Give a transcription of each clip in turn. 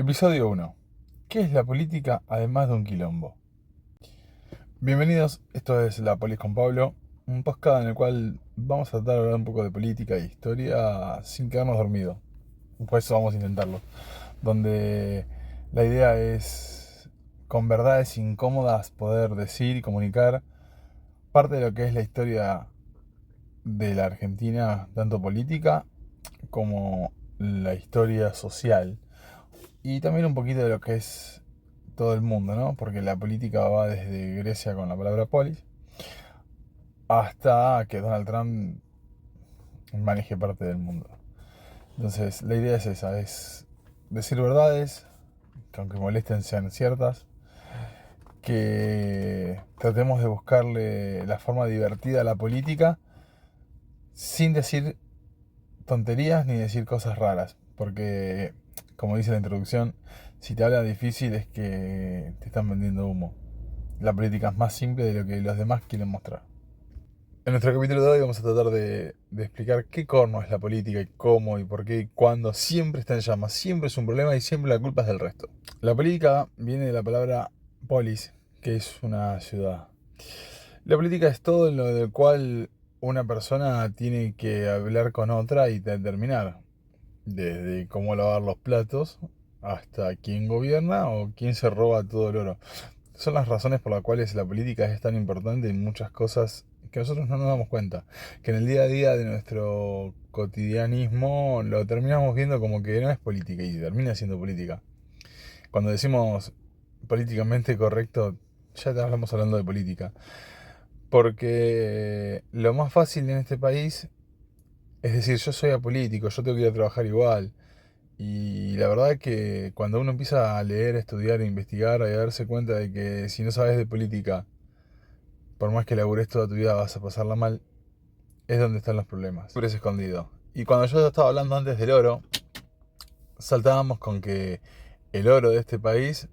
Episodio 1. ¿Qué es la política además de un quilombo? Bienvenidos, esto es La Polis con Pablo, un podcast en el cual vamos a tratar de hablar un poco de política e historia sin quedarnos dormidos. Por eso vamos a intentarlo. Donde la idea es, con verdades incómodas, poder decir y comunicar parte de lo que es la historia de la Argentina, tanto política como la historia social. Y también un poquito de lo que es todo el mundo, ¿no? Porque la política va desde Grecia con la palabra polis hasta que Donald Trump maneje parte del mundo. Entonces, la idea es esa, es decir verdades, que aunque molesten sean ciertas, que tratemos de buscarle la forma divertida a la política sin decir tonterías ni decir cosas raras, porque como dice la introducción, si te habla difícil es que te están vendiendo humo. La política es más simple de lo que los demás quieren mostrar. En nuestro capítulo de hoy vamos a tratar de explicar qué corno es la política y cómo y por qué y cuándo siempre está en llamas, siempre es un problema y siempre la culpa es del resto. La política viene de la palabra polis, que es una ciudad. La política es todo en lo del cual una persona tiene que hablar con otra y determinar, desde cómo lavar los platos hasta quién gobierna o quién se roba todo el oro. Son las razones por las cuales la política es tan importante en muchas cosas que nosotros no nos damos cuenta. Que en el día a día de nuestro cotidianismo lo terminamos viendo como que no es política y termina siendo política. Cuando decimos políticamente correcto, ya te hablamos hablando de política. Porque lo más fácil en este país es decir, yo soy apolítico, yo tengo que ir a trabajar igual. Y la verdad que cuando uno empieza a leer, a estudiar, a investigar, a darse cuenta de que si no sabes de política, por más que labures toda tu vida vas a pasarla mal, es donde están los problemas. Siempre es escondido. Y cuando yo estaba hablando antes del oro, saltábamos con que el oro de este país,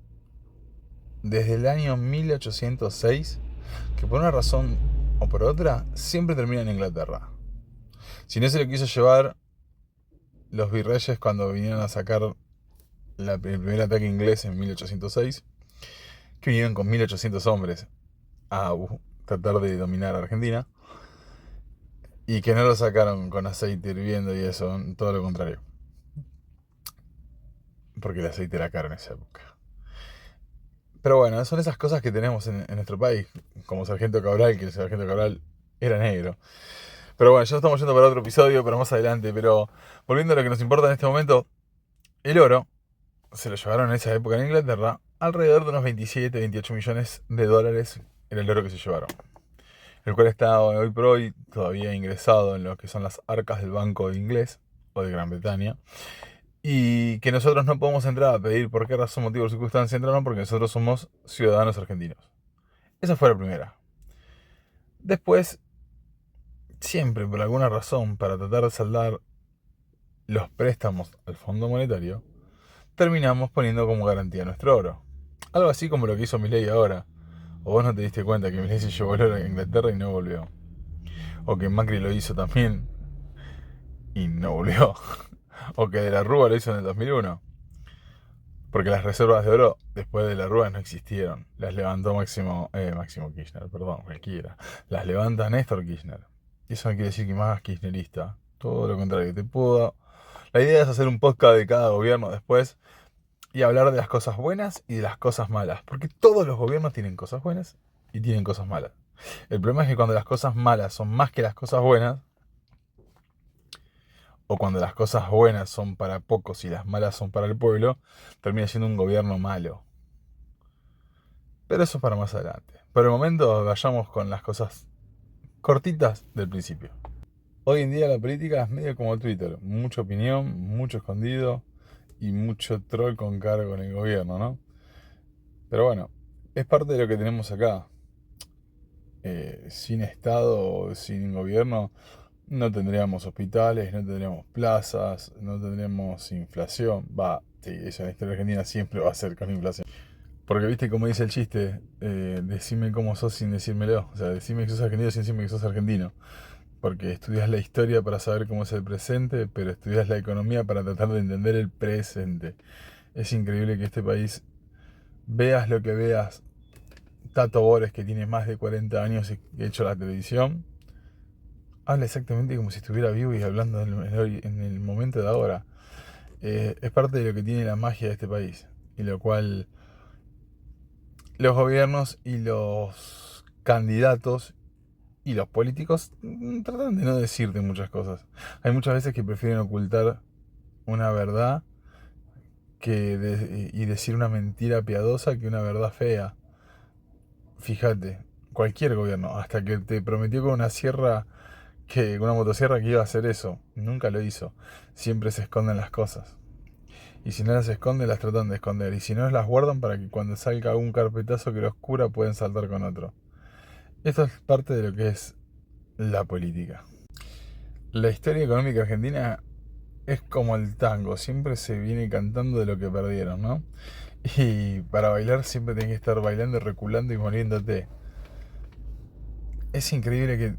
desde el año 1806, que por una razón o por otra, siempre termina en Inglaterra. Si no se lo quiso llevar los virreyes cuando vinieron a sacar el primer ataque inglés en 1806, que vinieron con 1800 hombres a tratar de dominar Argentina, y que no lo sacaron con aceite hirviendo y eso, todo lo contrario, porque el aceite era caro en esa época. Pero bueno, son esas cosas que tenemos en nuestro país, como Sargento Cabral, que el Sargento Cabral era negro. Pero bueno, ya estamos yendo para otro episodio, pero más adelante. Pero volviendo a lo que nos importa en este momento, el oro se lo llevaron en esa época en Inglaterra, alrededor de unos 27, 28 millones de dólares era el oro que se llevaron. El cual está hoy por hoy todavía ingresado en lo que son las arcas del Banco Inglés o de Gran Bretaña. Y que nosotros no podemos entrar a pedir por qué razón, motivo o circunstancia entraron, porque nosotros somos ciudadanos argentinos. Esa fue la primera. Después, siempre por alguna razón, para tratar de saldar los préstamos al Fondo Monetario, terminamos poniendo como garantía nuestro oro. Algo así como lo que hizo Milei ahora. O vos no te diste cuenta que Milei se llevó el oro a Inglaterra y no volvió. O que Macri lo hizo también y no volvió. O que De la Rúa lo hizo en el 2001. Porque las reservas de oro después de la Rúa no existieron. Las levantó Máximo Kirchner, perdón, cualquiera. Las levanta Néstor Kirchner. Y eso no quiere decir que más kirchnerista. Todo lo contrario. La idea es hacer un podcast de cada gobierno después y hablar de las cosas buenas y de las cosas malas. Porque todos los gobiernos tienen cosas buenas y tienen cosas malas. El problema es que cuando las cosas malas son más que las cosas buenas, o cuando las cosas buenas son para pocos y las malas son para el pueblo, termina siendo un gobierno malo. Pero eso es para más adelante. Por el momento vayamos con las cosas cortitas del principio. Hoy en día la política es medio como Twitter. Mucha opinión, mucho escondido y mucho troll con cargo en el gobierno, ¿no? Pero bueno, es parte de lo que tenemos acá. Sin Estado, sin gobierno, no tendríamos hospitales, no tendríamos plazas, no tendríamos inflación. Sí, eso en la historia argentina siempre va a ser con inflación. Porque viste como dice el chiste, decime cómo sos sin decírmelo. O sea, decime que sos argentino sin decirme que sos argentino. Porque estudias la historia para saber cómo es el presente, pero estudias la economía para tratar de entender el presente. Es increíble que este país, veas lo que veas, Tato Bores, que tiene más de 40 años y que ha hecho la televisión, habla exactamente como si estuviera vivo y hablando en el momento de ahora. Es parte de lo que tiene la magia de este país, y lo cual los gobiernos y los candidatos y los políticos tratan de no decirte muchas cosas. Hay muchas veces que prefieren ocultar una verdad y decir una mentira piadosa que una verdad fea. Fíjate, cualquier gobierno, hasta que te prometió con con una motosierra que iba a hacer eso, nunca lo hizo. Siempre se esconden las cosas. Y si no las esconden, las tratan de esconder. Y si no, las guardan para que cuando salga un carpetazo que los cura, pueden saltar con otro. Esto es parte de lo que es la política. La historia económica argentina es como el tango, siempre se viene cantando de lo que perdieron, ¿no? Y para bailar siempre tenés que estar bailando, reculando y muriéndote. Es increíble que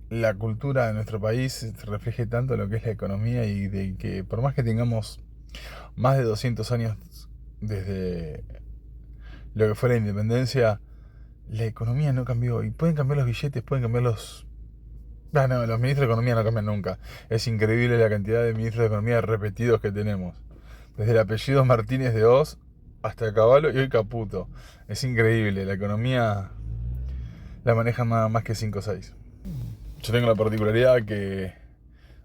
la cultura de nuestro país se refleje tanto en lo que es la economía, y de que por más que tengamos más de 200 años desde lo que fue la independencia, la economía no cambió. Y pueden cambiar los billetes, pueden cambiar los... Ah, no, los ministros de Economía no cambian nunca. Es increíble la cantidad de ministros de Economía repetidos que tenemos. Desde el apellido Martínez de Oz hasta Caballo y hoy Caputo. Es increíble, la economía la manejan nada más que 5 o 6. Yo tengo la particularidad que,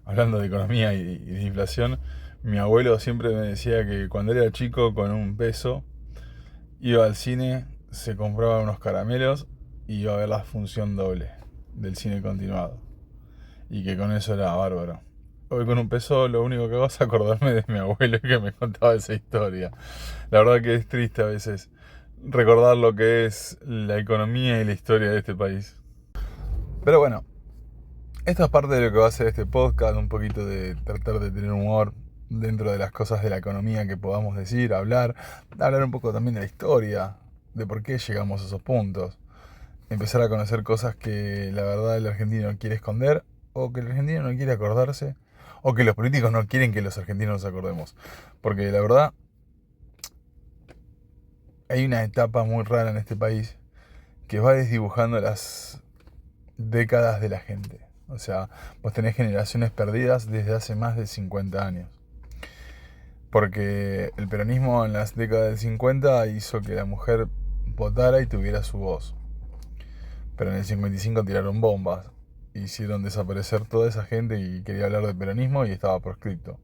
hablando de economía y de inflación, mi abuelo siempre me decía que cuando era chico, con un peso, iba al cine, se compraba unos caramelos y iba a ver la función doble del cine continuado. Y que con eso era bárbaro. Hoy con un peso lo único que hago es acordarme de mi abuelo que me contaba esa historia. La verdad que es triste a veces recordar lo que es la economía y la historia de este país. Pero bueno, esto es parte de lo que va a ser este podcast, un poquito de tratar de tener humor dentro de las cosas de la economía que podamos decir, hablar un poco también de la historia, de por qué llegamos a esos puntos, empezar a conocer cosas que la verdad el argentino quiere esconder, o que el argentino no quiere acordarse, o que los políticos no quieren que los argentinos nos acordemos. Porque la verdad, hay una etapa muy rara en este país que va desdibujando las décadas de la gente. O sea, vos tenés generaciones perdidas desde hace más de 50 años. Porque el peronismo en las décadas del 50 hizo que la mujer votara y tuviera su voz. Pero en el 55 tiraron bombas, hicieron desaparecer toda esa gente y quería hablar de peronismo y estaba proscripto.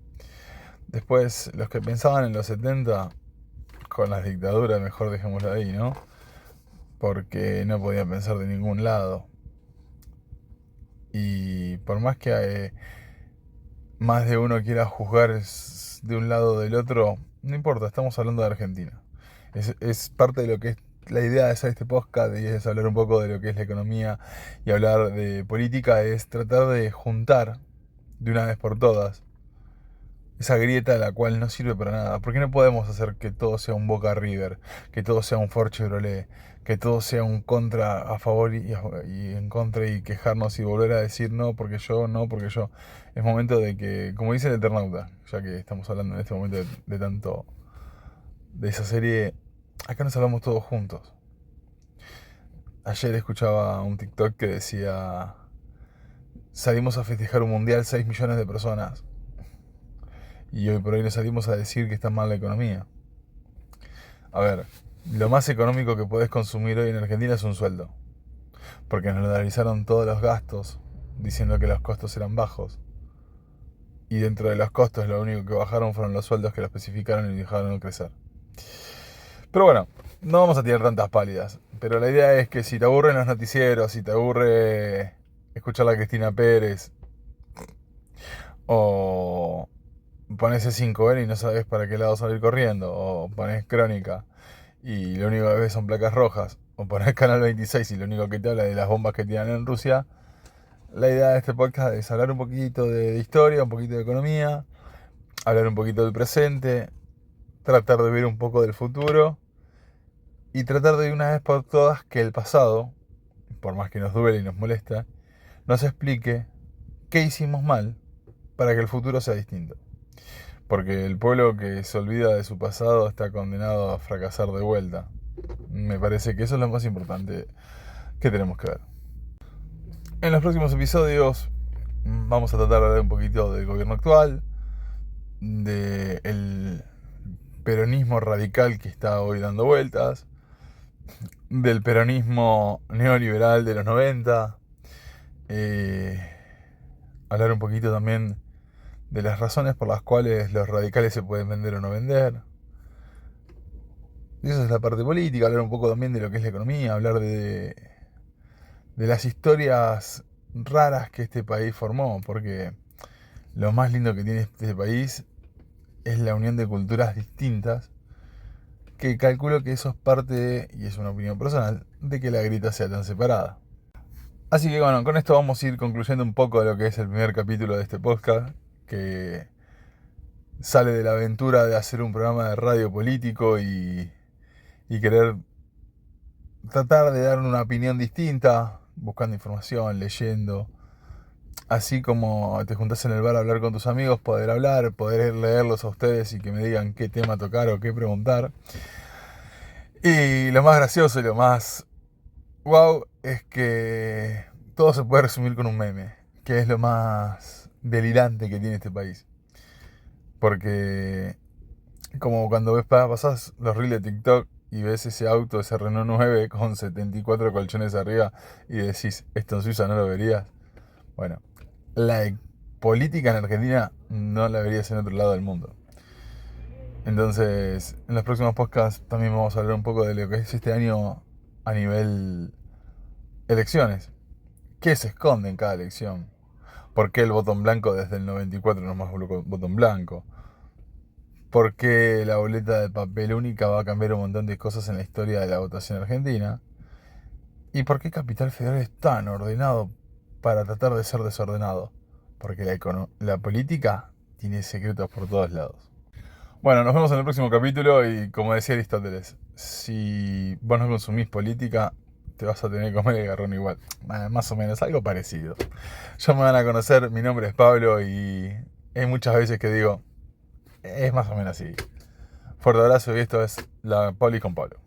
Después, los que pensaban en los 70, con las dictaduras, mejor dejémoslo ahí, ¿no? Porque no podía pensar de ningún lado. Y por más que más de uno quiera juzgar de un lado o del otro, no importa, estamos hablando de Argentina. Es parte de lo que es la idea de hacer este podcast, y es hablar un poco de lo que es la economía y hablar de política, es tratar de juntar de una vez por todas esa grieta la cual no sirve para nada. ¿Por qué no podemos hacer que todo sea un Boca River, que todo sea un Ford Chevrolet, que todo sea un contra a favor y en contra, y quejarnos y volver a decir no porque yo, no porque yo? Es momento de que, como dice el Eternauta, ya que estamos hablando en este momento de tanto de esa serie, acá nos hablamos todos juntos. Ayer escuchaba un TikTok que decía: salimos a festejar un mundial 6 millones de personas, y hoy por hoy nos salimos a decir que está mal la economía. A ver, lo más económico que podés consumir hoy en Argentina es un sueldo, porque nos dolarizaron todos los gastos diciendo que los costos eran bajos, y dentro de los costos lo único que bajaron fueron los sueldos, que lo especificaron y dejaron de crecer. Pero bueno, no vamos a tirar tantas pálidas, pero la idea es que si te aburren los noticieros, si te aburre escuchar a Cristina Pérez, o pones C5N y no sabes para qué lado salir corriendo, o pones Crónica y lo único que ves son placas rojas, o pones Canal 26 y lo único que te habla de las bombas que tiran en Rusia, la idea de este podcast es hablar un poquito de historia, un poquito de economía, hablar un poquito del presente, tratar de ver un poco del futuro, y tratar de una vez por todas que el pasado, por más que nos duele y nos molesta, nos explique qué hicimos mal para que el futuro sea distinto. Porque el pueblo que se olvida de su pasado está condenado a fracasar de vuelta. Me parece que eso es lo más importante que tenemos que ver. En los próximos episodios vamos a tratar de hablar un poquito del gobierno actual, del peronismo radical que está hoy dando vueltas, del peronismo neoliberal de los 90, hablar un poquito también de las razones por las cuales los radicales se pueden vender o no vender. Y esa es la parte política, hablar un poco también de lo que es la economía, hablar de las historias raras que este país formó, porque lo más lindo que tiene este país es la unión de culturas distintas, que calculo que eso es parte, y es una opinión personal, de que la grita sea tan separada. Así que bueno, con esto vamos a ir concluyendo un poco de lo que es el primer capítulo de este podcast, que sale de la aventura de hacer un programa de radio político y querer tratar de dar una opinión distinta, buscando información, leyendo. Así como te juntás en el bar a hablar con tus amigos, poder hablar, poder leerlos a ustedes y que me digan qué tema tocar o qué preguntar. Y lo más gracioso y lo más wow es que todo se puede resumir con un meme, que es lo más delirante que tiene este país. Porque como cuando pasás los reels de TikTok y ves ese auto, ese Renault 9 con 74 colchones arriba y decís, esto en Suiza no lo verías. Bueno, la política en Argentina no la verías en otro lado del mundo. Entonces, en los próximos podcasts también vamos a hablar un poco de lo que es este año a nivel elecciones. ¿Qué se esconde en cada elección? ¿Por qué el botón blanco desde el 94 no es más botón blanco? ¿Por qué la boleta de papel única va a cambiar un montón de cosas en la historia de la votación argentina? ¿Y por qué Capital Federal es tan ordenado para tratar de ser desordenado? Porque la política tiene secretos por todos lados. Bueno, nos vemos en el próximo capítulo y como decía Aristóteles, si vos no consumís política, te vas a tener que comer el garrón igual. Más o menos, algo parecido. Ya me van a conocer, mi nombre es Pablo y hay muchas veces que digo, es más o menos así. Fuerte abrazo y esto es La Poli con Pablo.